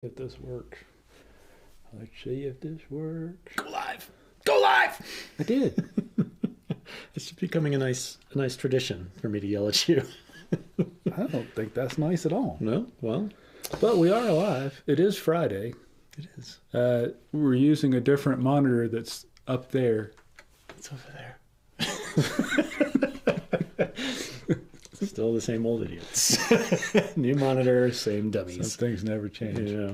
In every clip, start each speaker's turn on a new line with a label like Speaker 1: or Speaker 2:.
Speaker 1: If this works. Let's see if this works.
Speaker 2: Go live. Go live.
Speaker 1: I did.
Speaker 2: It's becoming a nice tradition for me to yell at you.
Speaker 1: I don't think that's nice at all.
Speaker 2: No? Well.
Speaker 1: But we are alive. It is Friday.
Speaker 2: It is.
Speaker 1: We're using a different monitor that's up there.
Speaker 2: It's over there. Still the same old idiots. New monitor, same dummies.
Speaker 1: Some things never change.
Speaker 2: Yeah.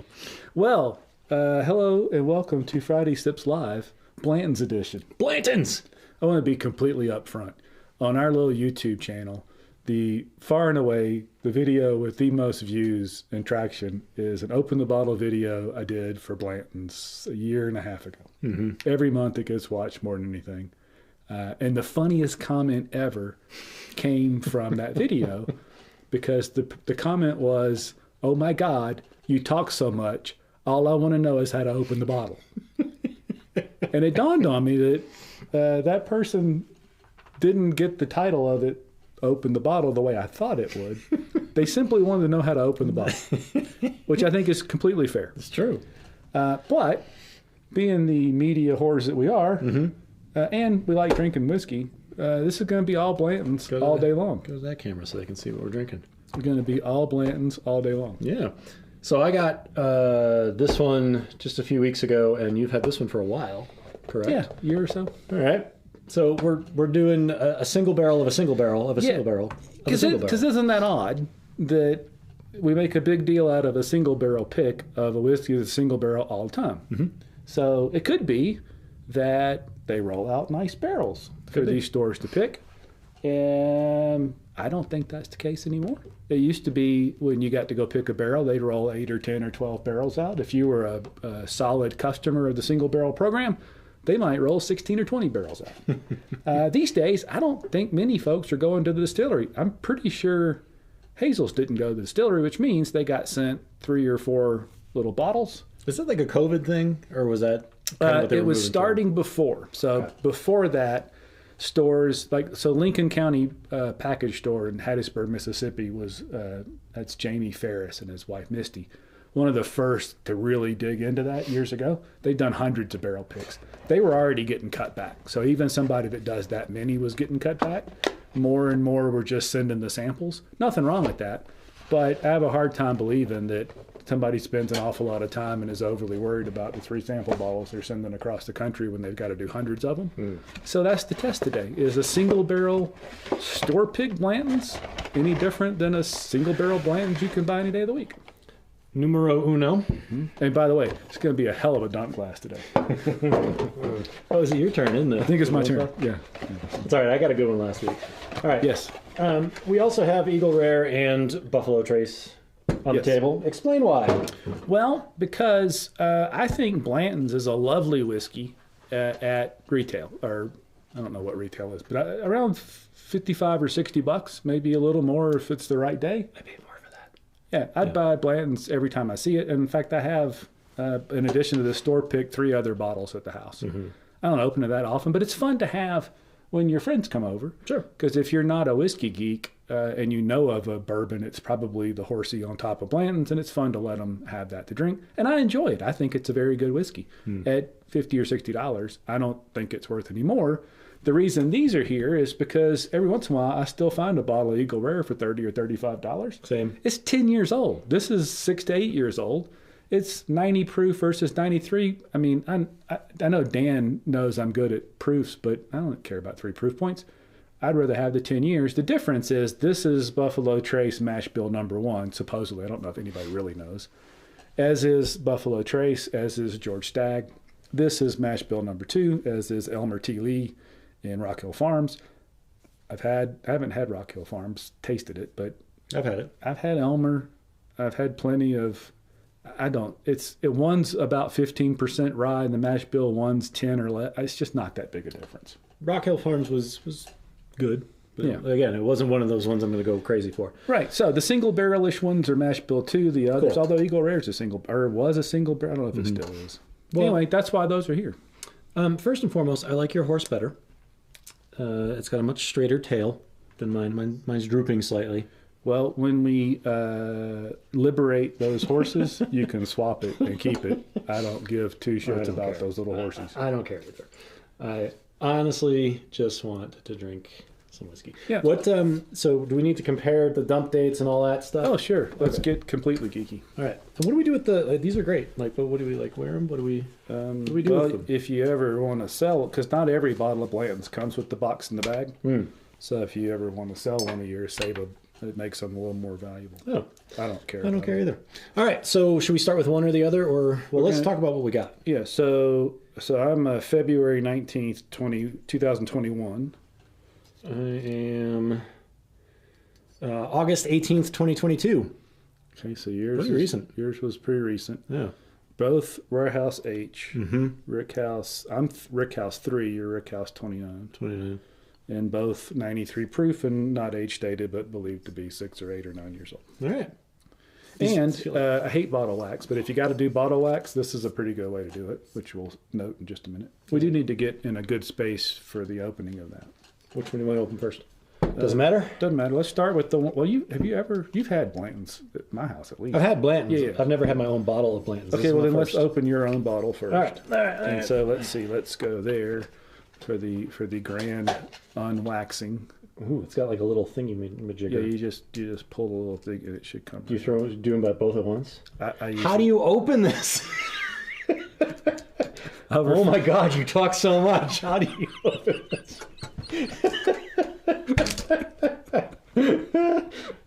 Speaker 1: Well, hello and welcome to Friday Sips Live, Blanton's edition.
Speaker 2: Blantons!
Speaker 1: I want to be completely upfront. On our little YouTube channel, the far and away, the video with the most views and traction is an open the bottle video I did for Blanton's a year and a half ago.
Speaker 2: Mm-hmm.
Speaker 1: Every month it gets watched more than anything. And the funniest comment ever came from that video because the comment was, "Oh my God, you talk so much. All I want to know is how to open the bottle." And it dawned on me that that person didn't get the title of it, "Open the Bottle," the way I thought it would. They simply wanted to know how to open the bottle, which I think is completely fair.
Speaker 2: It's true.
Speaker 1: But being the media whores that we are,
Speaker 2: Mm-hmm.
Speaker 1: And we like drinking whiskey, this is going to be all Blantons all day long.
Speaker 2: Go to that camera so they can see what we're drinking.
Speaker 1: We're going to be all Blantons all day long.
Speaker 2: Yeah. So I got this one just a few weeks ago, and you've had this one for a while, correct?
Speaker 1: Yeah, a year or so.
Speaker 2: All right. So we're doing a single barrel of a single barrel of a single barrel of a single barrel.
Speaker 1: Because isn't that odd that we make a big deal out of a single barrel pick of a whiskey that's a single barrel all the time?
Speaker 2: Mm-hmm.
Speaker 1: So it could be that they roll out nice barrels for these stores to pick. And I don't think that's the case anymore. It used to be when you got to go pick a barrel, they'd roll 8 or 10 or 12 barrels out. If you were a solid customer of the single barrel program, they might roll 16 or 20 barrels out. These days, I don't think many folks are going to the distillery. I'm pretty sure Hazel's didn't go to the distillery, which means they got sent 3 or 4 little bottles.
Speaker 2: Is that like a COVID thing, or was that kind of what they
Speaker 1: it
Speaker 2: were
Speaker 1: was
Speaker 2: moving
Speaker 1: starting before. So before that, stores so Lincoln County package store in Hattiesburg, Mississippi was that's Jamie Ferris and his wife Misty, one of the first to really dig into that years ago. They'd done hundreds of barrel picks. They were already getting cut back. So even somebody that does that many was getting cut back. More and more were just sending the samples. Nothing wrong with that, but I have a hard time believing that somebody spends an awful lot of time and is overly worried about the 3 sample bottles they're sending across the country when they've got to do hundreds of them. So that's the test today. Is a single barrel store picked Blanton's any different than a single barrel Blanton's you can buy any day of the week?
Speaker 2: Numero uno.
Speaker 1: Mm-hmm. And by the way, it's going to be a hell of a dump glass today.
Speaker 2: Oh, is it your turn, isn't it?
Speaker 1: I think it's my turn. Yeah.
Speaker 2: It's all right. I got a good one last week. All right.
Speaker 1: Yes.
Speaker 2: We also have Eagle Rare and Buffalo Trace on the table. Explain why.
Speaker 1: Well, because I think Blanton's is a lovely whiskey at retail, or I don't know what retail is, but around 55 or 60 bucks, maybe a little more if it's the right day.
Speaker 2: I paid more for that.
Speaker 1: Yeah, I'd buy Blanton's every time I see it. And in fact, I have, in addition to the store pick, 3 other bottles at the house.
Speaker 2: Mm-hmm.
Speaker 1: I don't open it that often, but it's fun to have when your friends come over.
Speaker 2: Sure.
Speaker 1: Because if you're not a whiskey geek and you know of a bourbon, it's probably the Horsey on top of Blanton's, and it's fun to let them have that to drink. And I enjoy it. I think it's a very good whiskey. At $50 or $60, I don't think it's worth any more. The reason these are here is because every once in a while, I still find a bottle of Eagle Rare for $30 or $35.
Speaker 2: Same.
Speaker 1: It's 10 years old. This is 6 to 8 years old. It's 90 proof versus 93. I mean, I know Dan knows I'm good at proofs, but I don't care about 3 proof points. I'd rather have the 10 years. The difference is this is Buffalo Trace mashbill number 1, supposedly. I don't know if anybody really knows. As is Buffalo Trace, as is George Stagg. This is mashbill number 2, as is Elmer T. Lee in Rock Hill Farms. I haven't had Rock Hill Farms, tasted it, but
Speaker 2: I've had it.
Speaker 1: I've had Elmer. I've had plenty of. One's about 15% rye, and the mash bill one's 10 or less. It's just not that big a difference.
Speaker 2: Rock Hill Farms was good. But
Speaker 1: Yeah.
Speaker 2: Again, it wasn't one of those ones I'm going to go crazy for.
Speaker 1: Right. So the single barrelish ones are mash bill 2. The others,
Speaker 2: Cool.
Speaker 1: although Eagle Rare is was a single barrel. I don't know if it still is.
Speaker 2: Well,
Speaker 1: anyway, that's why those are here.
Speaker 2: First and foremost, I like your horse better. It's got a much straighter tail than mine. Mine's drooping slightly.
Speaker 1: Well, when we liberate those horses, you can swap it and keep it. I don't give two shits about those little horses.
Speaker 2: I don't care either. I honestly just want to drink some whiskey.
Speaker 1: Yeah.
Speaker 2: What? So do we need to compare the dump dates and all that stuff?
Speaker 1: Oh, sure. Let's get completely geeky.
Speaker 2: All right. And what do we do with the? These are great. Like, but what do we like? Wear them? What do we do with them?
Speaker 1: If you ever want to sell, because not every bottle of Blanton's comes with the box in the bag. So if you ever want to sell one of yours, it makes them a little more valuable.
Speaker 2: Oh,
Speaker 1: I don't care.
Speaker 2: I don't care either. All right. So should we start with one or the other, or let's talk about what we got.
Speaker 1: Yeah. So I'm February 19th, 2021.
Speaker 2: I am August 18th, 2022.
Speaker 1: Okay, so yours
Speaker 2: pretty recent.
Speaker 1: Yours was pretty recent.
Speaker 2: Yeah.
Speaker 1: Both Warehouse H. Rickhouse. I'm Rickhouse 3. You're Rickhouse 29.
Speaker 2: 29.
Speaker 1: And both 93 proof and not age dated, but believed to be 6 or 8 or 9 years old.
Speaker 2: All right.
Speaker 1: And I hate bottle wax, but if you got to do bottle wax, this is a pretty good way to do it, which we'll note in just a minute. We do need to get in a good space for the opening of that.
Speaker 2: Which one do you want to open first? Doesn't matter?
Speaker 1: Doesn't matter. Let's start with the one. Well, you've had Blanton's at my house at least.
Speaker 2: I've had Blanton's.
Speaker 1: Yeah.
Speaker 2: I've never had my own bottle of Blanton's.
Speaker 1: Okay, well then let's open your own bottle first.
Speaker 2: All right.
Speaker 1: And so let's see. Let's go there for the grand unwaxing.
Speaker 2: Ooh, it's got like a little thingy majigger.
Speaker 1: Yeah, you just pull the little thing and it should come.
Speaker 2: Do you do them by both at once?
Speaker 1: How
Speaker 2: do you open this? Oh my God, you talk so much. How do you open this?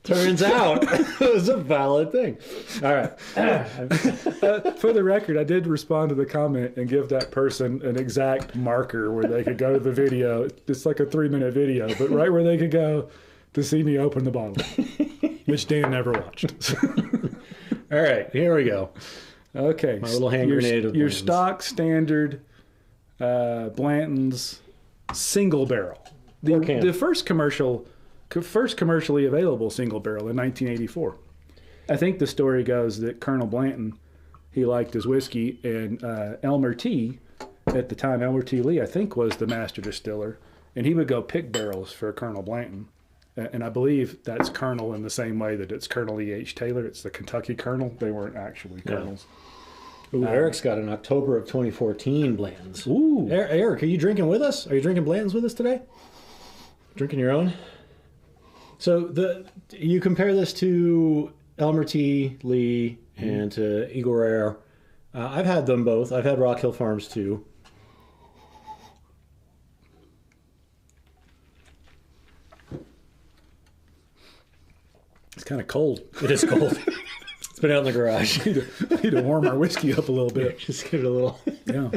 Speaker 2: Turns out it was a valid thing. All right.
Speaker 1: For the record, I did respond to the comment and give that person an exact marker where they could go to the video. It's like a 3-minute video, but right where they could go to see me open the bottle, which Dan never watched.
Speaker 2: All right, here we go.
Speaker 1: Okay.
Speaker 2: My little hand grenade of
Speaker 1: your
Speaker 2: Blanton's.
Speaker 1: stock standard Blanton's Single Barrel. The first commercially available Single Barrel in 1984. I think the story goes that Colonel Blanton, he liked his whiskey, and Elmer T, at the time, Elmer T. Lee, I think, was the master distiller, and he would go pick barrels for Colonel Blanton. And I believe that's Colonel in the same way that it's Colonel E.H. Taylor. It's the Kentucky Colonel. They weren't actually colonels.
Speaker 2: Ooh, Eric's got an October of 2014 Blanton's.
Speaker 1: Ooh.
Speaker 2: Eric, are you drinking with us? Are you drinking Blanton's with us today? Drinking your own? So you compare this to Elmer T. Lee and to Eagle Rare. I've had them both. I've had Rock Hill Farms too.
Speaker 1: It's kind of cold.
Speaker 2: It is cold. It's been out in the garage.
Speaker 1: We need to warm our whiskey up a little bit.
Speaker 2: Just give it a little.
Speaker 1: Yeah.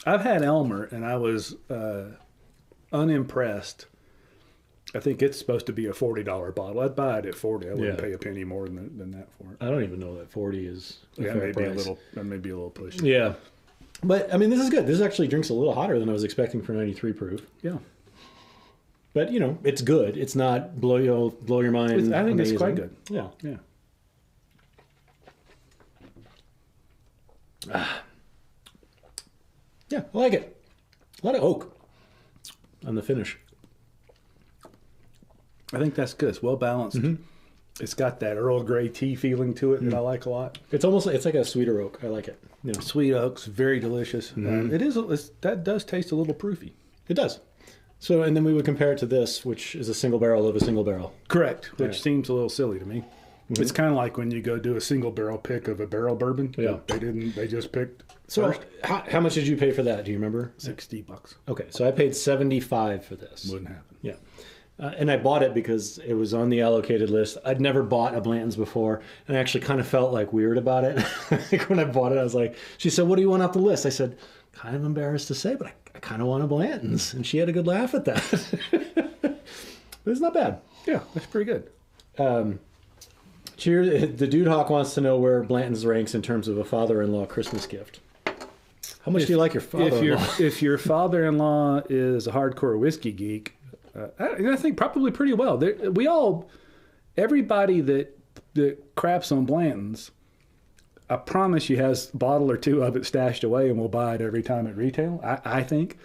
Speaker 1: I've had Elmer, and I was unimpressed. I think it's supposed to be a $40 bottle. I'd buy it at $40. I wouldn't pay a penny more than that for it.
Speaker 2: I don't even know that 40 is a fair price.
Speaker 1: That may be a little pushy.
Speaker 2: Yeah. But, I mean, this is good. This actually drinks a little hotter than I was expecting for 93 proof.
Speaker 1: Yeah.
Speaker 2: But, you know, it's good. It's not blow your mind.
Speaker 1: I think it's quite good.
Speaker 2: Yeah.
Speaker 1: Yeah.
Speaker 2: Yeah, I like it. A lot of oak on the finish.
Speaker 1: I think that's good. It's well balanced. It's got that Earl Grey tea feeling to it that I like a lot.
Speaker 2: It's almost it's like a sweeter oak. I like it. You know.
Speaker 1: Sweet oaks, very delicious. That does taste a little proofy.
Speaker 2: It does. So, and then we would compare it to this, which is a single barrel of a single barrel.
Speaker 1: Correct, which seems a little silly to me. It's kind of like when you go do a single barrel pick of a barrel bourbon.
Speaker 2: Yeah.
Speaker 1: They just picked
Speaker 2: So
Speaker 1: first.
Speaker 2: how much did you pay for that? Do you remember?
Speaker 1: $60.
Speaker 2: Okay, so I paid $75 for this.
Speaker 1: Wouldn't happen.
Speaker 2: Yeah. And I bought it because it was on the allocated list. I'd never bought a Blanton's before, and I actually kind of felt like weird about it. Like when I bought it, I was like, she said, "What do you want off the list?" I said, kind of embarrassed to say, but I kind of want a Blanton's. And she had a good laugh at that. It's not bad.
Speaker 1: Yeah, that's pretty good.
Speaker 2: Cheers. The Dude Hawk wants to know where Blanton's ranks in terms of a father-in-law Christmas gift. How much do you like your father-in-law?
Speaker 1: If your father-in-law is a hardcore whiskey geek, I think probably pretty well. Everybody that craps on Blanton's, I promise you has a bottle or two of it stashed away and will buy it every time at retail. I think.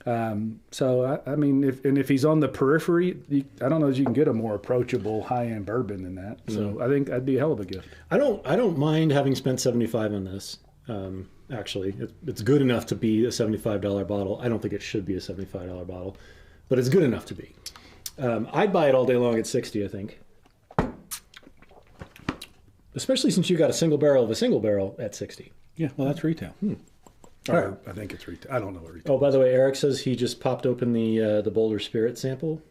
Speaker 1: So I mean, if he's on the periphery, I don't know if you can get a more approachable high-end bourbon than that. So I think that'd be a hell of a gift.
Speaker 2: I don't mind having spent $75 on this. Actually, it's good enough to be a $75 bottle. I don't think it should be a $75 bottle, but it's good enough to be. I'd buy it all day long at $60, I think. Especially since you got a single barrel of a single barrel at $60.
Speaker 1: Yeah, well, that's retail. Or, I think it's retail. I don't know what retail.
Speaker 2: Oh, by the way, Eric says he just popped open the Boulder Spirit sample.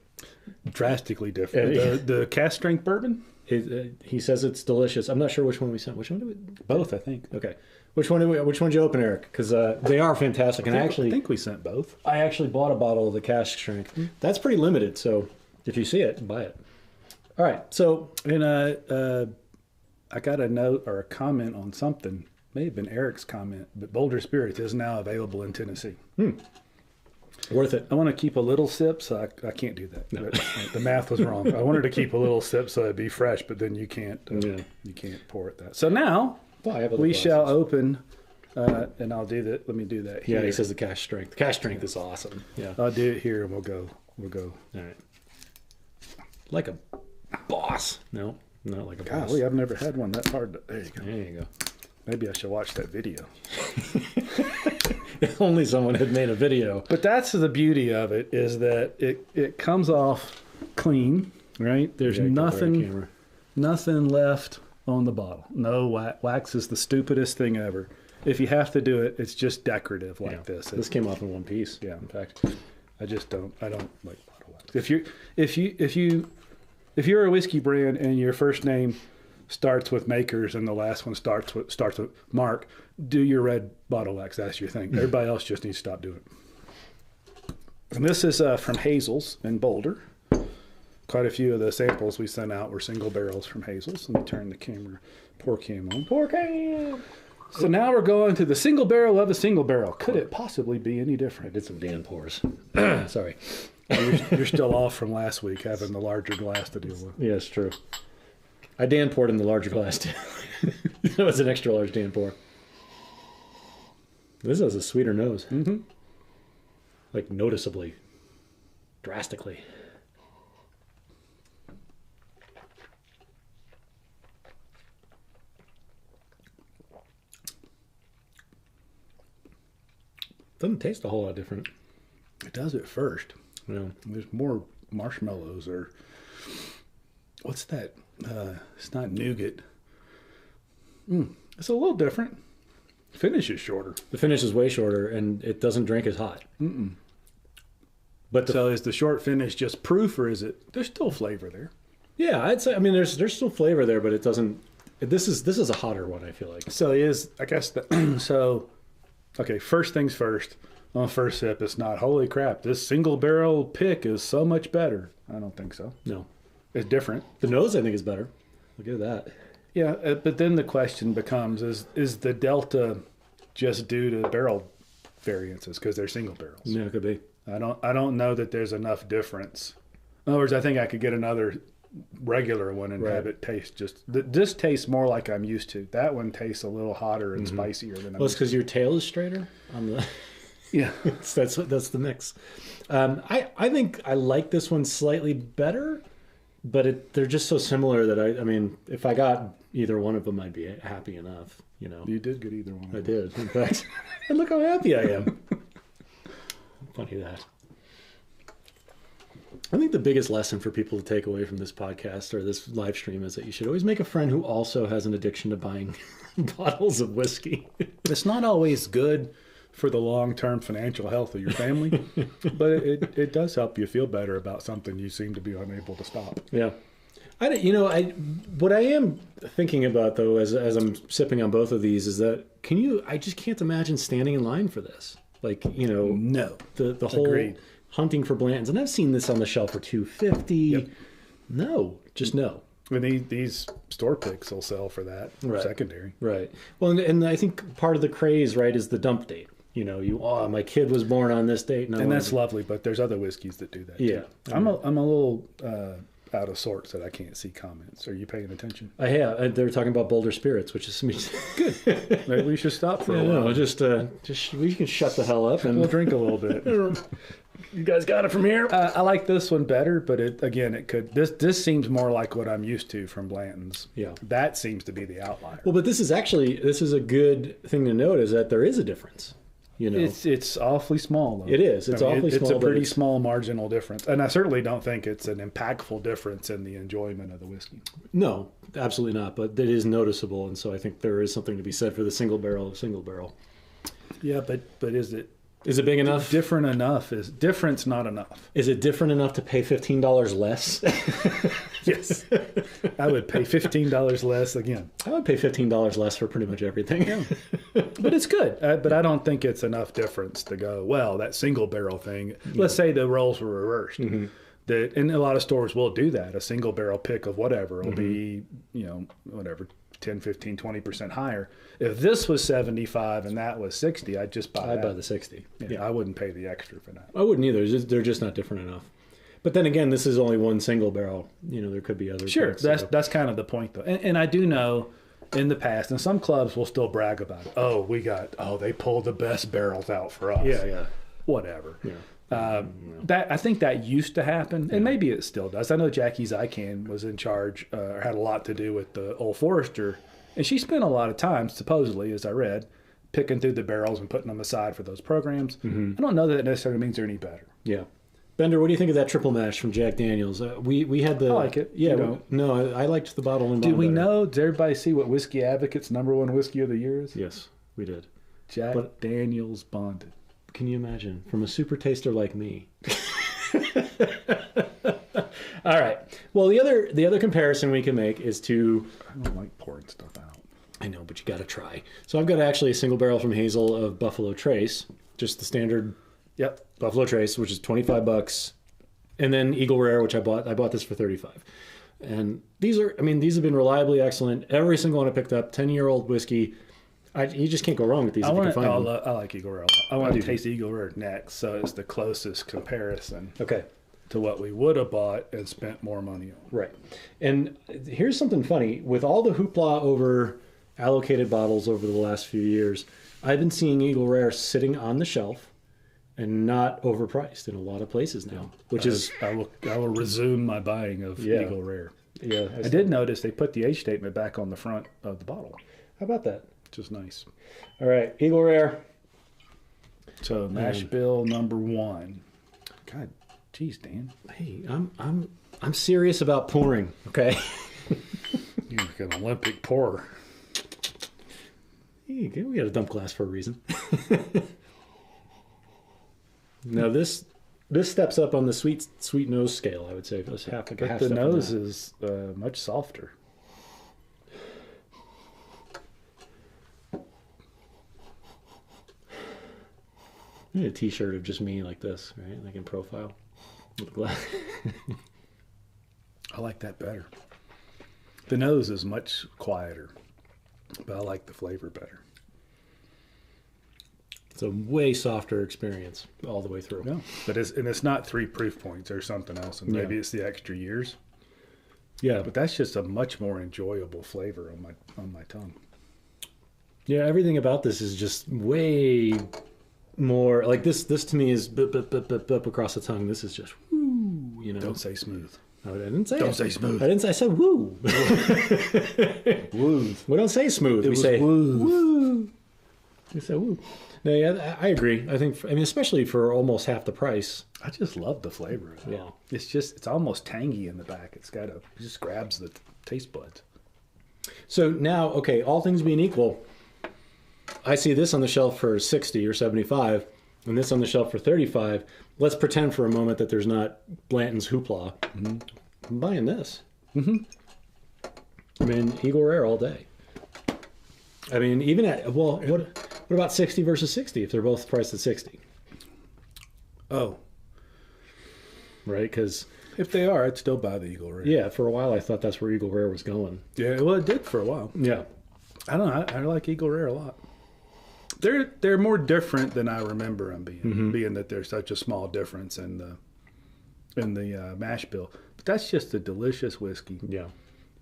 Speaker 1: Drastically different. The cast strength bourbon?
Speaker 2: He says it's delicious. I'm not sure which one we sent. Which one did we?
Speaker 1: Both, I think.
Speaker 2: Okay. Which one did you open, Eric? Because they are fantastic. And I think
Speaker 1: we sent both.
Speaker 2: I actually bought a bottle of the cask strength. That's pretty limited, so if you see it, buy it. All right. So,
Speaker 1: and I got a note or a comment on something. May have been Eric's comment, but Boulder Spirits is now available in Tennessee.
Speaker 2: Worth it.
Speaker 1: I want to keep a little sip, so I can't do that.
Speaker 2: No.
Speaker 1: The math was wrong. I wanted to keep a little sip so it'd be fresh, but then you can't. You can't pour it that. So now we shall open, and I'll do that. Let me do that here.
Speaker 2: Yeah, he says the cask strength. The cask strength is awesome. Yeah,
Speaker 1: I'll do it here, and we'll go.
Speaker 2: All right. Like a boss. No, not like a boss.
Speaker 1: Golly, I've never had one that hard. There you go.
Speaker 2: There you go.
Speaker 1: Maybe I should watch that video.
Speaker 2: If only someone had made a video.
Speaker 1: But that's the beauty of it, is that it comes off clean, right? There's nothing left on the bottle. No wax is the stupidest thing ever. If you have to do it, it's just decorative like this.
Speaker 2: This came off in one piece.
Speaker 1: Yeah.
Speaker 2: In fact,
Speaker 1: I don't like bottle wax. If you're a whiskey brand and your first name starts with Makers and the last one starts with Mark, do your red bottle wax. That's your thing. Everybody else just needs to stop doing it. And this is from Hazel's in Boulder. Quite a few of the samples we sent out were single barrels from Hazel's. Let me turn the camera, pour cam on. Pour cam! So now we're going to the single barrel of a single barrel. Could it possibly be any different?
Speaker 2: I did some Dan pours. Sorry.
Speaker 1: You're still off from last week having the larger glass to deal with.
Speaker 2: Yeah, it's true. I Dan poured in the larger glass too. It was an extra large Dan pour. This has a sweeter nose.
Speaker 1: Mm-hmm.
Speaker 2: Like noticeably. Drastically. Doesn't taste a whole lot different.
Speaker 1: It does at first.
Speaker 2: Yeah.
Speaker 1: There's more marshmallows or what's that? It's not nougat. It's a little different. Finish is shorter.
Speaker 2: The finish is way shorter, and it doesn't drink as hot. But
Speaker 1: so is the short finish just proof, or is it? There's still flavor there.
Speaker 2: Yeah, I'd say. I mean, there's still flavor there, but it doesn't. This is a hotter one. I feel like.
Speaker 1: So it is. I guess. So, okay. First things first. On first sip, it's not. Holy crap! This single barrel pick is so much better. I don't think so.
Speaker 2: No.
Speaker 1: It's different.
Speaker 2: The nose, I think, is better. Look at that.
Speaker 1: Yeah, but then the question becomes: is the delta just due to barrel variances because they're single barrels?
Speaker 2: Yeah, it could be.
Speaker 1: I don't know that there's enough difference. In other words, I think I could get another regular one and have it taste just. This tastes more like I'm used to. That one tastes a little hotter and spicier than.
Speaker 2: Well, it's because your tail is straighter on the.
Speaker 1: Yeah,
Speaker 2: that's the mix. I think I like this one slightly better. But they're just so similar that I mean, if I got either one of them, I'd be happy enough, you know.
Speaker 1: You did get either one.
Speaker 2: I did, in fact. And look how happy I am. Funny that. I think the biggest lesson for people to take away from this podcast or this live stream is that you should always make a friend who also has an addiction to buying bottles of whiskey.
Speaker 1: It's not always good for the long-term financial health of your family, but it does help you feel better about something you seem to be unable to stop.
Speaker 2: Yeah. What I am thinking about though, as I'm sipping on both of these, is that I just can't imagine standing in line for this. Like,
Speaker 1: no,
Speaker 2: the whole
Speaker 1: Agreed.
Speaker 2: Hunting for Blantons, and I've seen this on the shelf for $2.50.
Speaker 1: Yep.
Speaker 2: No, just no.
Speaker 1: I mean, these store picks will sell for that secondary.
Speaker 2: Right. Well, and I think part of the craze, right, is the dump date. My kid was born on this date,
Speaker 1: and that's lovely. But there's other whiskeys that do that.
Speaker 2: Yeah,
Speaker 1: too. I'm a little out of sorts that I can't see comments. Are you paying attention?
Speaker 2: I have. They're talking about bolder spirits, which is
Speaker 1: Good. Maybe we should stop for a while.
Speaker 2: No, just we can shut the hell up and
Speaker 1: We'll drink a little bit.
Speaker 2: You guys got it from here.
Speaker 1: I like this one better, but it could. This seems more like what I'm used to from Blanton's.
Speaker 2: Yeah,
Speaker 1: that seems to be the outlier.
Speaker 2: Well, but this is a good thing to note, is that there is a difference. You know,
Speaker 1: it's awfully small, though.
Speaker 2: It is. It's awfully small.
Speaker 1: It's a pretty small marginal difference, and I certainly don't think it's an impactful difference in the enjoyment of the whiskey.
Speaker 2: No, absolutely not. But it is noticeable, and so I think there is something to be said for the single barrel.
Speaker 1: Yeah, but is it?
Speaker 2: Is it big enough?
Speaker 1: Different enough? Is difference not enough?
Speaker 2: Is it different enough to pay $15 less?
Speaker 1: Yes. I would pay $15 less again.
Speaker 2: I would pay $15 less for pretty much everything.
Speaker 1: Yeah. But it's good. But I don't think it's enough difference to go, well, that single barrel thing, let's say the roles were reversed. Mm-hmm. And a lot of stores will do that. A single barrel pick of whatever will be, whatever, 10, 15, 20% higher. If this was 75 and that was 60, I'd just buy that.
Speaker 2: I'd buy the 60.
Speaker 1: Yeah, I wouldn't pay the extra for that.
Speaker 2: I wouldn't either. They're just not different enough. But then again, this is only one single barrel. There could be other.
Speaker 1: Sure,
Speaker 2: picks,
Speaker 1: that's kind of the point, though. And I do know in the past, and some clubs will still brag about it. They pulled the best barrels out for us.
Speaker 2: Yeah.
Speaker 1: Whatever.
Speaker 2: Yeah.
Speaker 1: That I think that used to happen, and maybe it still does. I know Jackie Zycan was in charge, or had a lot to do with the Old Forester, and she spent a lot of time, supposedly, as I read, picking through the barrels and putting them aside for those programs. Mm-hmm. I don't know that it necessarily means they're any better.
Speaker 2: Yeah. Bender, what do you think of that triple mash from Jack Daniels? We had the.
Speaker 1: I like it.
Speaker 2: Yeah. I liked the bottle and bond.
Speaker 1: Do we
Speaker 2: better.
Speaker 1: know? Did everybody see what Whiskey Advocate's #1 whiskey of the year is?
Speaker 2: Yes, we did.
Speaker 1: Jack Daniels Bonded.
Speaker 2: Can you imagine? From a super taster like me. All right. Well, the other comparison we can make is to.
Speaker 1: I don't like pouring stuff out.
Speaker 2: I know, but you got to try. So I've got actually a single barrel from Hazel of Buffalo Trace, just the standard.
Speaker 1: Yep.
Speaker 2: Buffalo Trace, which is $25, and then Eagle Rare, which I bought this for $35. And these have been reliably excellent. Every single one I picked up, 10-year-old whiskey. You just can't go wrong with these if you can find them.
Speaker 1: I like Eagle Rare. I want to taste Eagle Rare next, so it's the closest comparison.
Speaker 2: Okay.
Speaker 1: To what we would have bought and spent more money on.
Speaker 2: Right. And here's something funny. With all the hoopla over allocated bottles over the last few years, I've been seeing Eagle Rare sitting on the shelf and not overpriced in a lot of places now, which is...
Speaker 1: I will resume my buying of Eagle Rare.
Speaker 2: Yeah.
Speaker 1: I did notice they put the age statement back on the front of the bottle.
Speaker 2: How about that?
Speaker 1: Which is nice.
Speaker 2: All right. Eagle Rare.
Speaker 1: So mashbill #1. God, geez, Dan.
Speaker 2: Hey, I'm serious about pouring, okay?
Speaker 1: You're like an Olympic pourer.
Speaker 2: We got a dump glass for a reason. Now this steps up on the sweet nose scale, I would say. It's half
Speaker 1: the nose is much softer.
Speaker 2: I need a T-shirt of just me like this, right? Like in profile with the glass.
Speaker 1: I like that better. The nose is much quieter, but I like the flavor better.
Speaker 2: It's a way softer experience all the way through.
Speaker 1: No, but it's not 3 proof points or something else, and maybe it's the extra years.
Speaker 2: Yeah,
Speaker 1: but that's just a much more enjoyable flavor on my tongue.
Speaker 2: Yeah, everything about this is just way more like this. This to me is up across the tongue. This is just woo.
Speaker 1: Don't say smooth.
Speaker 2: I didn't say.
Speaker 1: Don't say smooth.
Speaker 2: I didn't say. I said woo.
Speaker 1: Woo.
Speaker 2: We don't say smooth. We say woo. We say woo. No, yeah, I agree. I think, especially for almost half the price.
Speaker 1: I just love the flavor.
Speaker 2: Yeah,
Speaker 1: it's almost tangy in the back. It just grabs the taste buds.
Speaker 2: So now, okay, all things being equal, I see this on the shelf for 60 or 75, and this on the shelf for 35. Let's pretend for a moment that there's not Blanton's hoopla. Mm-hmm. I'm buying this. Mm-hmm. Eagle Rare all day. Even at what about 60 versus 60 if they're both priced at 60?
Speaker 1: Oh.
Speaker 2: Right, because...
Speaker 1: If they are, I'd still buy the Eagle Rare.
Speaker 2: Yeah, for a while I thought that's where Eagle Rare was going.
Speaker 1: Yeah, well, it did for a while.
Speaker 2: Yeah.
Speaker 1: I don't know. I like Eagle Rare a lot. They're more different than I remember them being, being that there's such a small difference in in the mash bill. But that's just a delicious whiskey.
Speaker 2: Yeah.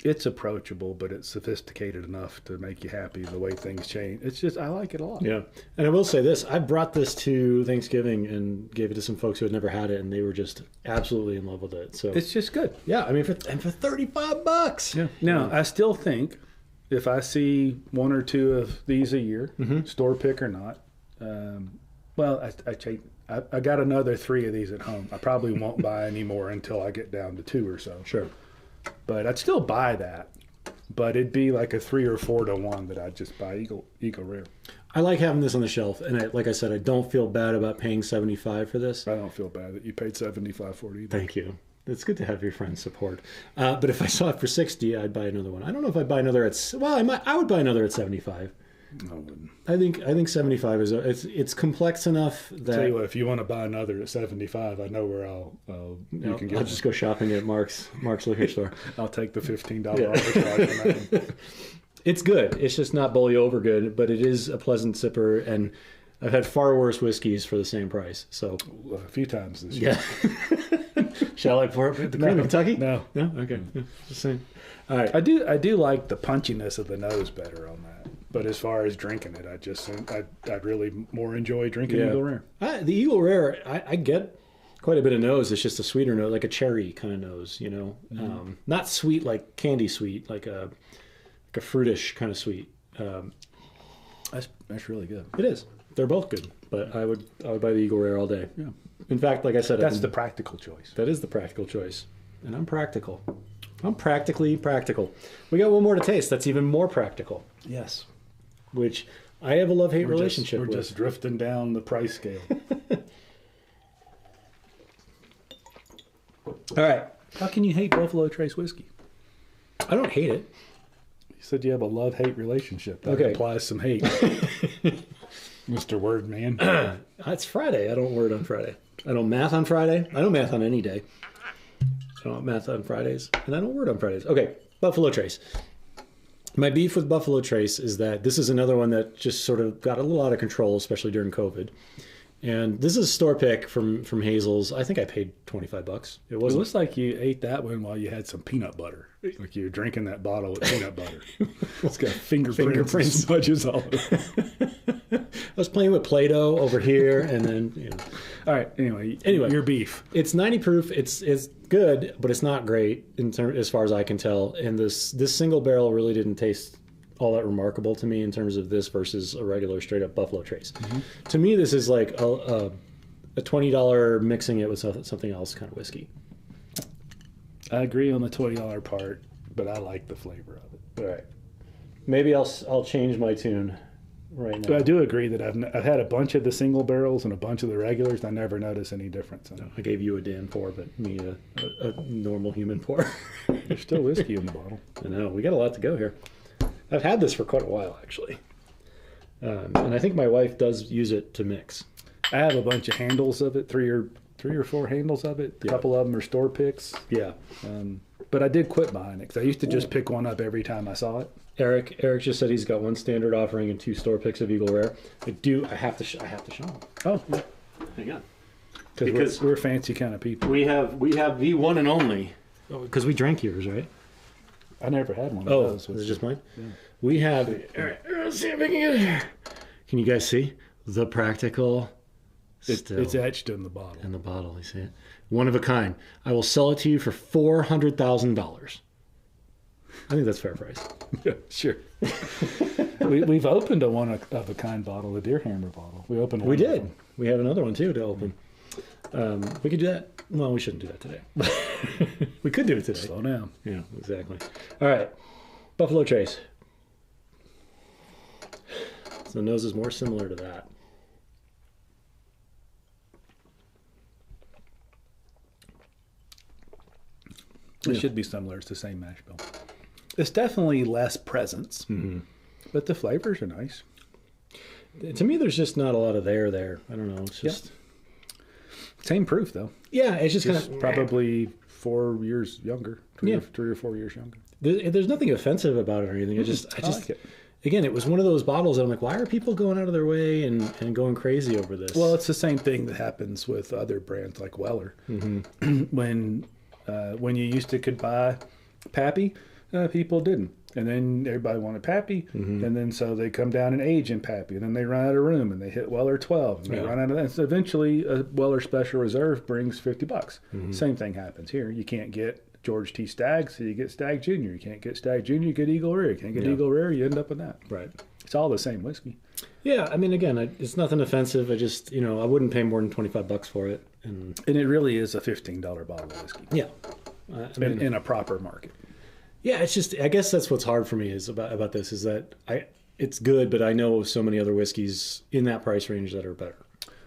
Speaker 1: It's approachable, but it's sophisticated enough to make you happy the way things change. It's just, I like it a lot.
Speaker 2: Yeah. And I will say this, I brought this to Thanksgiving and gave it to some folks who had never had it, and they were just absolutely in love with it. So
Speaker 1: It's just good.
Speaker 2: yeah, I mean, for $35.
Speaker 1: Yeah. Now, I still think if I see one or two of these a year, store pick or not, I got another 3 of these at home. I probably won't buy any more until I get down to 2 or so.
Speaker 2: Sure.
Speaker 1: But I'd still buy that. But it'd be like a 3 or 4 to 1 that I'd just buy Eagle Rare.
Speaker 2: I like having this on the shelf, and like I said, I don't feel bad about paying $75 for this.
Speaker 1: I don't feel bad that you paid $75 for it either.
Speaker 2: Thank you. It's good to have your friends support. But if I saw it for $60, I'd buy another one. I don't know if I'd buy another at, well, I would buy another at $75.
Speaker 1: I wouldn't.
Speaker 2: I think 75 is it's complex enough that
Speaker 1: Tell you what, if you want to buy another at 75, I know where you can get.
Speaker 2: I'll just go shopping at Mark's liquor store.
Speaker 1: I'll take the $15 arbitrage on that one.
Speaker 2: It's good. It's just not bully over good, but it is a pleasant sipper, and I've had far worse whiskeys for the same price. So
Speaker 1: A few times this year.
Speaker 2: yeah. Shall I pour it? The cream of Kentucky?
Speaker 1: No.
Speaker 2: No. Okay. Yeah, just saying. All right.
Speaker 1: I do like the punchiness of the nose better on that. But as far as drinking it, I'd really more enjoy drinking Eagle Rare.
Speaker 2: The Eagle Rare, I get quite a bit of nose. It's just a sweeter nose, like a cherry kind of nose, you know. Not sweet like candy sweet, like a fruitish kind of sweet.
Speaker 1: That's really good.
Speaker 2: It is. They're both good, but I would buy the Eagle Rare all day.
Speaker 1: Yeah.
Speaker 2: In fact, like I said,
Speaker 1: That's the practical choice.
Speaker 2: That is the practical choice, and I'm practical. I'm practically practical. We got one more to taste. That's even more practical.
Speaker 1: Yes.
Speaker 2: Which I have a love-hate relationship
Speaker 1: We're
Speaker 2: with.
Speaker 1: just drifting down the price scale.
Speaker 2: All right.
Speaker 1: How can you hate Buffalo Trace whiskey?
Speaker 2: I don't hate it.
Speaker 1: You said you have a love-hate relationship. That
Speaker 2: Okay.
Speaker 1: implies some hate. Mr. Word Man.
Speaker 2: It's Friday. I don't word on Friday. I don't math on Friday. I don't math on any day. I don't math on Fridays, and I don't word on Fridays. Okay, Buffalo Trace. My beef with Buffalo Trace is that this is another one that just sort of got a little out of control, especially during COVID. And this is a store pick from Hazel's. I think I paid $25. It
Speaker 1: It
Speaker 2: wasn't.
Speaker 1: looks like you ate that one while you had some peanut butter. Like you were drinking that bottle with peanut butter. It's got fingerprints and smudges all over.
Speaker 2: I was playing with Play-Doh over here, and then
Speaker 1: All right. Anyway, your beef.
Speaker 2: It's 90 proof. It's good, but it's not great as far as I can tell. And this single barrel really didn't taste all that remarkable to me in terms of this versus a regular straight up Buffalo Trace. To me, this is like a $20 mixing it with something else kind of whiskey.
Speaker 1: I agree on the $20 part, but I like the flavor of it.
Speaker 2: All right, maybe I'll change my tune right now.
Speaker 1: But I do agree that I've had a bunch of the single barrels and a bunch of the regulars. And I never notice any difference.
Speaker 2: I gave you a Dan pour, but me a normal human pour.
Speaker 1: There's still whiskey in the bottle.
Speaker 2: I know, we got a lot to go here. I've had this for quite a while, actually. And I think my wife does use it to mix.
Speaker 1: I have a bunch of handles of it, three or four handles of it. A couple of them are store picks.
Speaker 2: Yeah.
Speaker 1: But I did quit buying it because I used to just pick one up every time I saw it.
Speaker 2: Eric just said he's got one standard offering and 2 store picks of Eagle Rare. I have to show him.
Speaker 1: Oh, yeah.
Speaker 2: Hang on.
Speaker 1: Because we're fancy kind of people.
Speaker 2: We have the one and only. Because we drank yours, right?
Speaker 1: I never had one of
Speaker 2: Oh,
Speaker 1: those.
Speaker 2: is it just mine?
Speaker 1: Yeah.
Speaker 2: We have. All right, let's see if I can get it. Can you guys see the practical?
Speaker 1: It's etched in the bottle.
Speaker 2: In the bottle, you see it. One of a kind. I will sell it to you for $400,000. I think that's fair price.
Speaker 1: Yeah, sure. We've opened a one of a kind bottle, a Deer Hammer bottle. We opened one.
Speaker 2: We
Speaker 1: of
Speaker 2: did.
Speaker 1: them.
Speaker 2: We have another one too to open. We could do that. Well, we shouldn't do that today. We could do it today.
Speaker 1: Slow down.
Speaker 2: Yeah, exactly. All right. Buffalo Trace. So the nose is more similar to that.
Speaker 1: It should be similar. It's the same mash bill. It's definitely less presence, but the flavors are nice.
Speaker 2: To me, there's just not a lot of there. I don't know. It's just
Speaker 1: same proof though.
Speaker 2: Yeah, it's just kind of
Speaker 1: probably 4 years younger. Three or 4 years younger.
Speaker 2: There's nothing offensive about it or anything. I just
Speaker 1: like it.
Speaker 2: again, it was one of those bottles that I'm like, why are people going out of their way and going crazy over this?
Speaker 1: Well, it's the same thing that happens with other brands like Weller. When you used to could buy Pappy, people didn't. And then everybody wanted Pappy, and then so they come down in age in Pappy, and then they run out of room, and they hit Weller 12, and they run out of that. So eventually, a Weller Special Reserve brings $50. Same thing happens here. You can't get George T. Stagg, so you get Stagg Jr. You can't get Stagg Jr., you get Eagle Rare. You can't get Eagle Rare, you end up with that.
Speaker 2: Right.
Speaker 1: It's all the same whiskey.
Speaker 2: Yeah, I mean, again, it's nothing offensive. I just, I wouldn't pay more than $25 for it. And
Speaker 1: it really is a $15 bottle of whiskey.
Speaker 2: Yeah.
Speaker 1: In a proper market.
Speaker 2: Yeah, it's just, I guess that's what's hard for me is about this is that it's good, but I know so many other whiskeys in that price range that are better.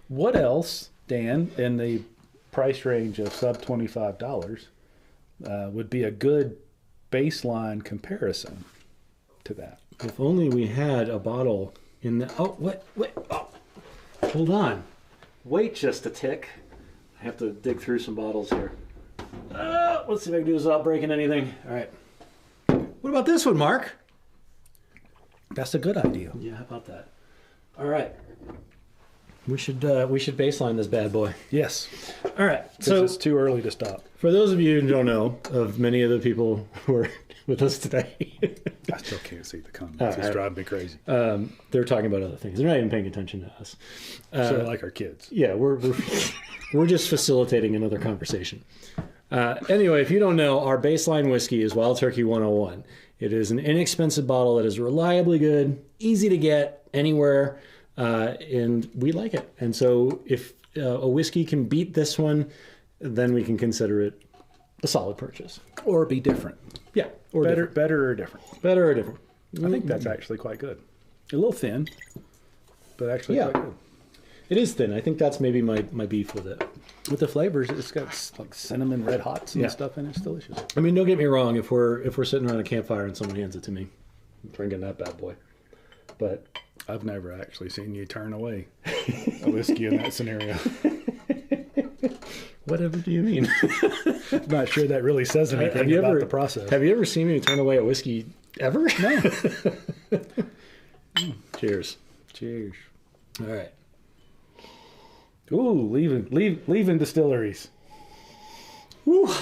Speaker 1: What else, Dan, in the price range of sub $25 would be a good baseline comparison to that?
Speaker 2: If only we had a bottle in the, hold on. Wait just a tick. I have to dig through some bottles here. Let's see if I can do this without breaking anything. All right. What about this one, Mark?
Speaker 1: That's a good idea.
Speaker 2: Yeah, how about that? All right. We should baseline this bad boy.
Speaker 1: Yes.
Speaker 2: All right.
Speaker 1: So it's too early to stop.
Speaker 2: For those of you who don't know, of many of the people who are with us today,
Speaker 1: I still can't see the comments. It's driving me crazy.
Speaker 2: They're talking about other things. They're not even paying attention to us.
Speaker 1: So like our kids.
Speaker 2: Yeah, we're just facilitating another conversation. Anyway, if you don't know, our baseline whiskey is Wild Turkey 101. It is an inexpensive bottle that is reliably good, easy to get anywhere, and we like it. And so if a whiskey can beat this one, then we can consider it a solid purchase.
Speaker 1: Or be different.
Speaker 2: Yeah. Or
Speaker 1: better or different.
Speaker 2: Better or different.
Speaker 1: I think that's actually quite good. A little thin, but actually quite good.
Speaker 2: It is thin. I think that's maybe my beef with it.
Speaker 1: With the flavors, it's got like cinnamon red hots and stuff in it. It's delicious.
Speaker 2: I mean, don't get me wrong. If we're sitting around a campfire and someone hands it to me, I'm drinking that bad boy. But
Speaker 1: I've never actually seen you turn away a whiskey in that scenario.
Speaker 2: Whatever do you mean?
Speaker 1: I'm not sure that really says anything about the process.
Speaker 2: Have you ever seen me turn away a whiskey ever?
Speaker 1: No.
Speaker 2: Cheers.
Speaker 1: Cheers.
Speaker 2: All right.
Speaker 1: Ooh, leaving distilleries.
Speaker 2: Woo. All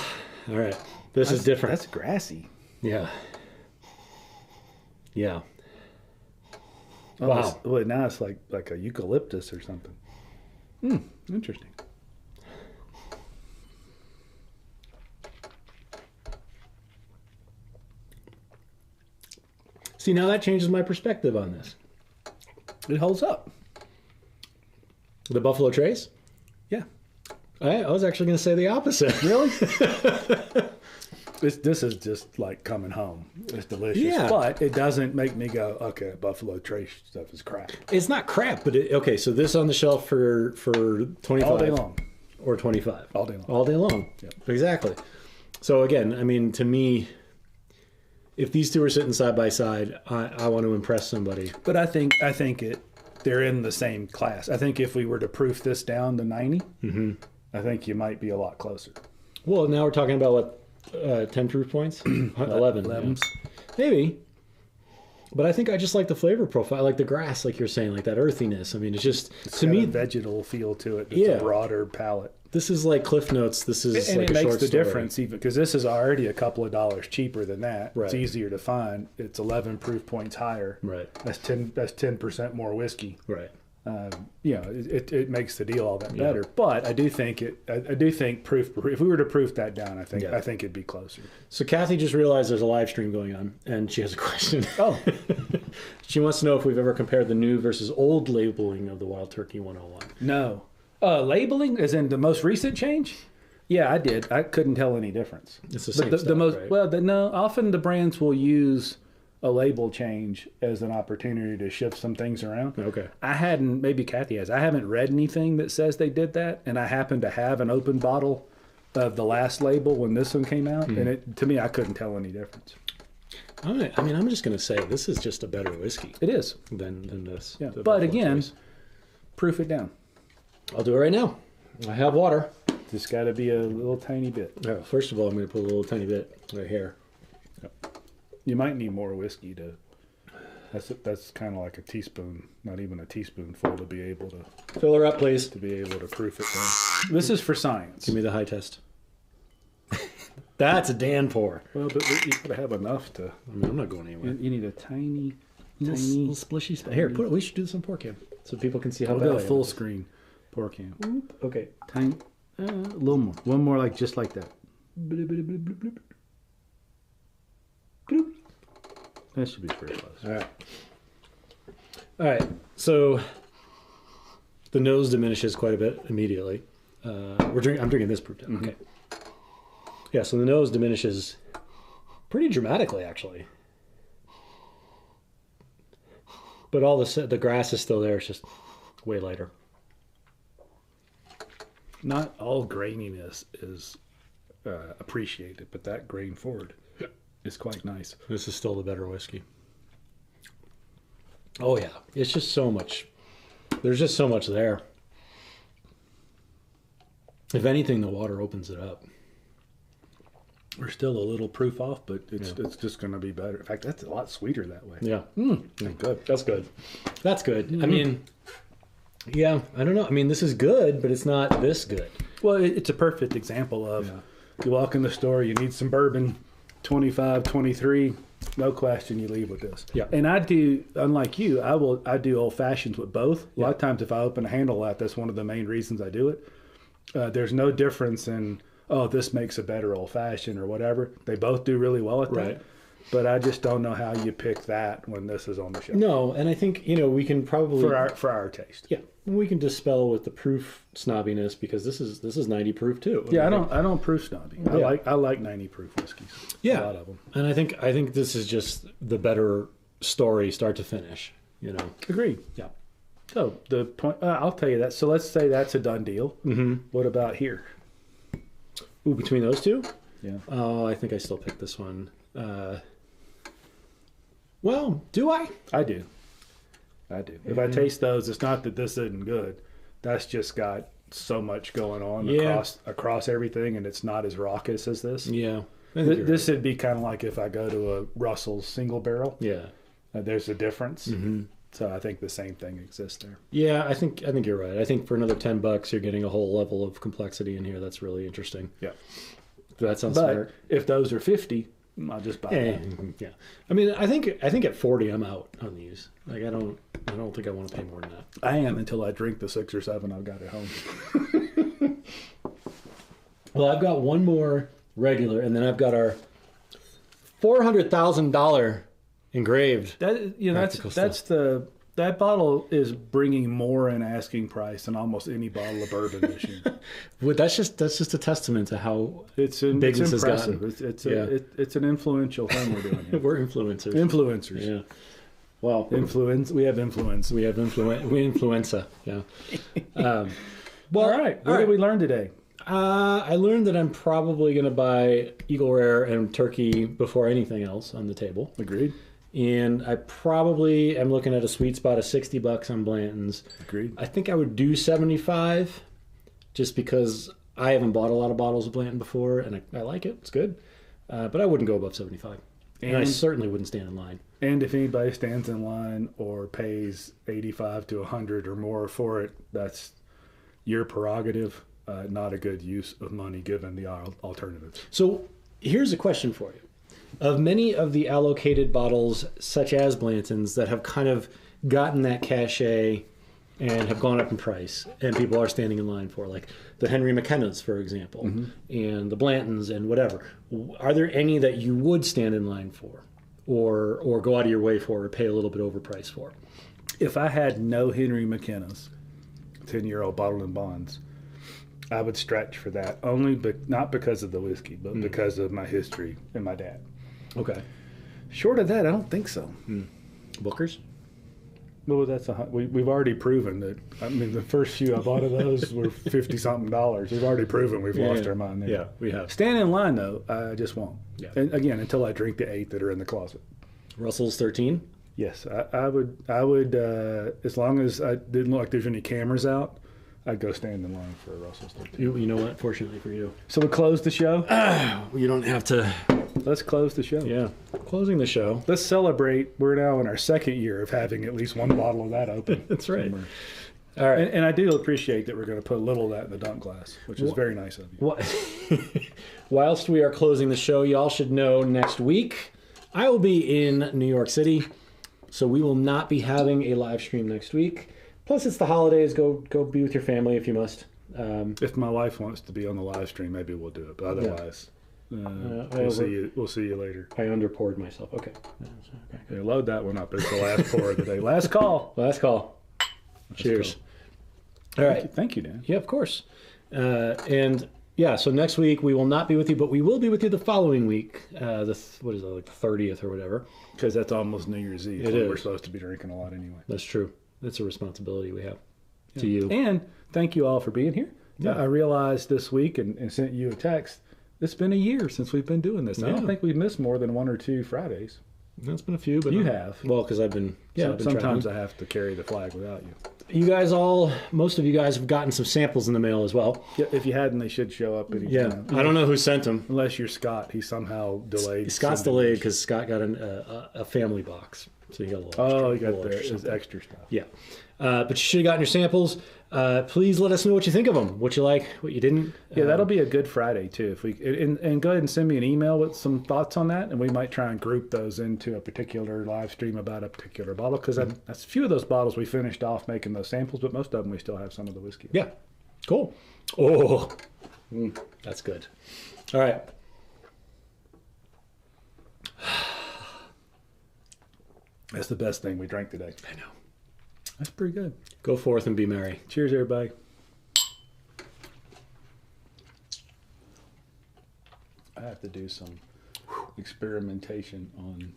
Speaker 2: right. This is different.
Speaker 1: That's grassy.
Speaker 2: Yeah. Yeah.
Speaker 1: Oh,
Speaker 2: Wow.
Speaker 1: Well, now it's like a eucalyptus or something. Interesting.
Speaker 2: See, now that changes my perspective on this.
Speaker 1: It holds up.
Speaker 2: The Buffalo Trace?
Speaker 1: Yeah.
Speaker 2: I was actually going to say the opposite.
Speaker 1: Really? This is just like coming home. It's delicious.
Speaker 2: Yeah.
Speaker 1: But it doesn't make me go, okay, Buffalo Trace stuff is crap.
Speaker 2: It's not crap, but okay, so this on the shelf for 25
Speaker 1: All day long.
Speaker 2: Or 25.
Speaker 1: All day long.
Speaker 2: All day long.
Speaker 1: Yep.
Speaker 2: Exactly. So again, I mean, to me, if these two are sitting side by side, I want to impress somebody.
Speaker 1: But I think they're in the same class. I think if we were to proof this down to 90, I think you might be a lot closer.
Speaker 2: Well, now we're talking about what, 10 proof points? 11.
Speaker 1: 11s.
Speaker 2: Yeah. Maybe. But I think I just like the flavor profile. I like the grass, like you're saying, like that earthiness. I mean, it's to me,
Speaker 1: a vegetal feel to it. It's a broader palate.
Speaker 2: This is like Cliff Notes. This is
Speaker 1: and
Speaker 2: like
Speaker 1: it
Speaker 2: a
Speaker 1: makes
Speaker 2: short
Speaker 1: the
Speaker 2: story.
Speaker 1: difference even because this is already a couple of dollars cheaper than that.
Speaker 2: Right.
Speaker 1: It's easier to find. It's 11 proof points higher.
Speaker 2: Right.
Speaker 1: That's 10% more whiskey.
Speaker 2: Right.
Speaker 1: It makes the deal all that better. But I do think proof. If we were to proof that down, I think it'd be closer.
Speaker 2: So Kathy just realized there's a live stream going on, and she has a question.
Speaker 1: Oh,
Speaker 2: she wants to know if we've ever compared the new versus old labeling of the Wild Turkey 101.
Speaker 1: no. Labeling, as in the most recent change? Yeah, I did. I couldn't tell any difference.
Speaker 2: It's the same stuff, right?
Speaker 1: Well, no. Often the brands will use a label change as an opportunity to shift some things around.
Speaker 2: Okay.
Speaker 1: I hadn't. Maybe Kathy has. I haven't read anything that says they did that, and I happen to have an open bottle of the last label when this one came out, and to me, I couldn't tell any difference.
Speaker 2: I'm just going to say this is just a better whiskey.
Speaker 1: It is
Speaker 2: than this.
Speaker 1: Yeah, but again, proof it down.
Speaker 2: I'll do it right now. I have water.
Speaker 1: Just got to be a little tiny bit.
Speaker 2: First of all, I'm going to put a little tiny bit right here.
Speaker 1: You might need more whiskey to That's kind of like a teaspoon, not even a teaspoonful to be able to
Speaker 2: Fill her up, please.
Speaker 1: proof it down. This is for science.
Speaker 2: Give me the high test. That's a Dan pour.
Speaker 1: Well, but you gotta have enough to.
Speaker 2: I mean, I'm not going anywhere.
Speaker 1: You need a tiny
Speaker 2: Little splishy spot. Here, we should do this on pour cam so people can see how
Speaker 1: I'll
Speaker 2: bad
Speaker 1: do a
Speaker 2: I am.
Speaker 1: full screen pour cam.
Speaker 2: Okay.
Speaker 1: Tiny, a little more. One more, like just like that. That should be pretty close.
Speaker 2: All right. So the nose diminishes quite a bit immediately. I'm drinking this proof down.
Speaker 1: Mm-hmm.
Speaker 2: Okay. Yeah. So the nose diminishes pretty dramatically, actually. But all the grass is still there. It's just way lighter.
Speaker 1: Not all graininess is appreciated, but that grain forward is quite nice.
Speaker 2: This is still the better whiskey. Oh yeah, it's just so much. There's just so much there. If anything, the water opens it up.
Speaker 1: We're still a little proof off, but it's just going to be better. In fact, that's a lot sweeter that way.
Speaker 2: Yeah.
Speaker 1: Good.
Speaker 2: That's good. That's good. I mean, yeah, I don't know. I mean, this is good, but it's not this good.
Speaker 1: Well, it's a perfect example of you walk in the store, you need some bourbon, 25, 23, no question, you leave with this.
Speaker 2: Yeah.
Speaker 1: And I do, unlike you, I do old fashions with both. A lot of times, if I open a handle light, that's one of the main reasons I do it. There's no difference in, oh, this makes a better old fashioned or whatever. They both do really well at that.
Speaker 2: Right.
Speaker 1: But I just don't know how you pick that when this is on the shelf.
Speaker 2: No, and I think we can probably
Speaker 1: For our taste.
Speaker 2: Yeah, we can dispel with the proof snobbiness because this is 90 proof too.
Speaker 1: Yeah, I don't proof snobby. I like 90 proof whiskeys.
Speaker 2: Yeah,
Speaker 1: a lot of them.
Speaker 2: And I think this is just the better story, start to finish.
Speaker 1: Agreed.
Speaker 2: Yeah.
Speaker 1: So the point, I'll tell you that. So let's say that's a done deal. Mm-hmm. What about here?
Speaker 2: Ooh, between those two?
Speaker 1: Yeah.
Speaker 2: Oh, I think I still picked this one. Well, do I?
Speaker 1: I do. If I taste those, it's not that this isn't good. That's just got so much going on across everything, and it's not as raucous as this.
Speaker 2: Yeah.
Speaker 1: This would be kind of like if I go to a Russell's Single Barrel.
Speaker 2: Yeah.
Speaker 1: There's a difference.
Speaker 2: Mm-hmm.
Speaker 1: So I think the same thing exists there.
Speaker 2: Yeah, I think you're right. I think for another $10, you're getting a whole level of complexity in here. That's really interesting.
Speaker 1: Yeah.
Speaker 2: That sounds
Speaker 1: But
Speaker 2: smart.
Speaker 1: if those are 50, I'll just buy that.
Speaker 2: Yeah. I mean, I think at 40, I'm out on these. Like, I don't think I want to pay more than that.
Speaker 1: I am until I drink the 6 or 7 I've got at home.
Speaker 2: Well, I've got one more regular, and then I've got our $400,000 engraved.
Speaker 1: That bottle is bringing more in asking price than almost any bottle of bourbon this year.
Speaker 2: Well, that's just a testament to how big this has
Speaker 1: impressive.
Speaker 2: gotten.
Speaker 1: It's an influential thing we're doing here.
Speaker 2: We're influencers.
Speaker 1: Influencers.
Speaker 2: Yeah. Well,
Speaker 1: We have influence.
Speaker 2: we influenza. Yeah.
Speaker 1: All right. What did we learn today?
Speaker 2: I learned that I'm probably going to buy Eagle Rare and Turkey before anything else on the table.
Speaker 1: Agreed.
Speaker 2: And I probably am looking at a sweet spot of $60 on Blanton's.
Speaker 1: Agreed.
Speaker 2: I think I would do 75 just because I haven't bought a lot of bottles of Blanton before, and I like it. It's good. But I wouldn't go above 75. And I certainly wouldn't stand in line.
Speaker 1: And if anybody stands in line or pays 85 to 100 or more for it, that's your prerogative. Not a good use of money given the alternatives.
Speaker 2: So here's a question for you. Of many of the allocated bottles, such as Blanton's, that have kind of gotten that cachet and have gone up in price, and people are standing in line for, like the Henry McKenna's, for example, and the Blantons and whatever, are there any that you would stand in line for or go out of your way for or pay a little bit overpriced for?
Speaker 1: If I had no Henry McKenna's 10-year-old bottled in bonds, I would stretch for that, not because of the whiskey, but because of my history and my dad.
Speaker 2: Okay.
Speaker 1: Short of that, I don't think so.
Speaker 2: Booker's?
Speaker 1: Well, we've already proven that. I mean, the first few I bought of those were $50-something. We've already proven we've lost our mind there.
Speaker 2: Yeah, we have.
Speaker 1: Stand in line, though, I just won't.
Speaker 2: Yeah.
Speaker 1: And again, until I drink the 8 that are in the closet.
Speaker 2: Russell's 13?
Speaker 1: Yes, I would. As long as I didn't look like there's any cameras out, I'd go stand in line for a Russell's 13.
Speaker 2: You know what? Fortunately for you.
Speaker 1: So we close the show.
Speaker 2: You don't have to
Speaker 1: let's close the show.
Speaker 2: Yeah. Closing the show.
Speaker 1: Let's celebrate. We're now in our second year of having at least one bottle of that open.
Speaker 2: That's right.
Speaker 1: Somewhere.
Speaker 2: All right.
Speaker 1: And I do appreciate that we're going to put a little of that in the dunk glass, which is very nice of you.
Speaker 2: Whilst we are closing the show, y'all should know next week I will be in New York City, so we will not be having a live stream next week. Plus, it's the holidays. Go be with your family if you must.
Speaker 1: If my wife wants to be on the live stream, maybe we'll do it. But otherwise, we'll see you. We'll see you later.
Speaker 2: I underpoured myself. Okay.
Speaker 1: Yeah, load that one up. It's the last pour of the day. Last call.
Speaker 2: Last call. Cheers.
Speaker 1: All right. Thank you, Dan.
Speaker 2: Yeah, of course. And yeah, so next week we will not be with you, but we will be with you the following week. What is it, like the 30th or whatever?
Speaker 1: Because that's almost New Year's Eve.
Speaker 2: It is.
Speaker 1: We're supposed to be drinking a lot anyway.
Speaker 2: That's true. That's a responsibility we have to you.
Speaker 1: And thank you all for being here.
Speaker 2: Yeah.
Speaker 1: I realized this week and sent you a text. It's been a year since we've been doing this. I don't think we've missed more than 1 or 2 Fridays.
Speaker 2: That's been a few, but
Speaker 1: you have.
Speaker 2: Well, because I've been.
Speaker 1: Yeah,
Speaker 2: I've been
Speaker 1: sometimes
Speaker 2: traveling.
Speaker 1: I have to carry the flag without you.
Speaker 2: You guys most of you guys have gotten some samples in the mail as well.
Speaker 1: Yeah, if you hadn't, they should show up any time.
Speaker 2: I don't know who sent them.
Speaker 1: Unless you're Scott. He somehow delayed.
Speaker 2: Scott's delayed because Scott got a family box. So you got a little extra.
Speaker 1: Oh, you got his extra stuff.
Speaker 2: Yeah. But you should have gotten your samples. Please let us know what you think of them, what you like, what you didn't.
Speaker 1: Yeah, that'll be a good Friday too. If we and go ahead and send me an email with some thoughts on that, and we might try and group those into a particular live stream about a particular bottle. Because that's a few of those bottles we finished off making those samples, but most of them we still have some of the whiskey.
Speaker 2: Yeah, cool. Oh, that's good. All right.
Speaker 1: That's the best thing we drank today.
Speaker 2: I know.
Speaker 1: That's pretty good.
Speaker 2: Go forth and be merry.
Speaker 1: Cheers, everybody. I have to do some experimentation on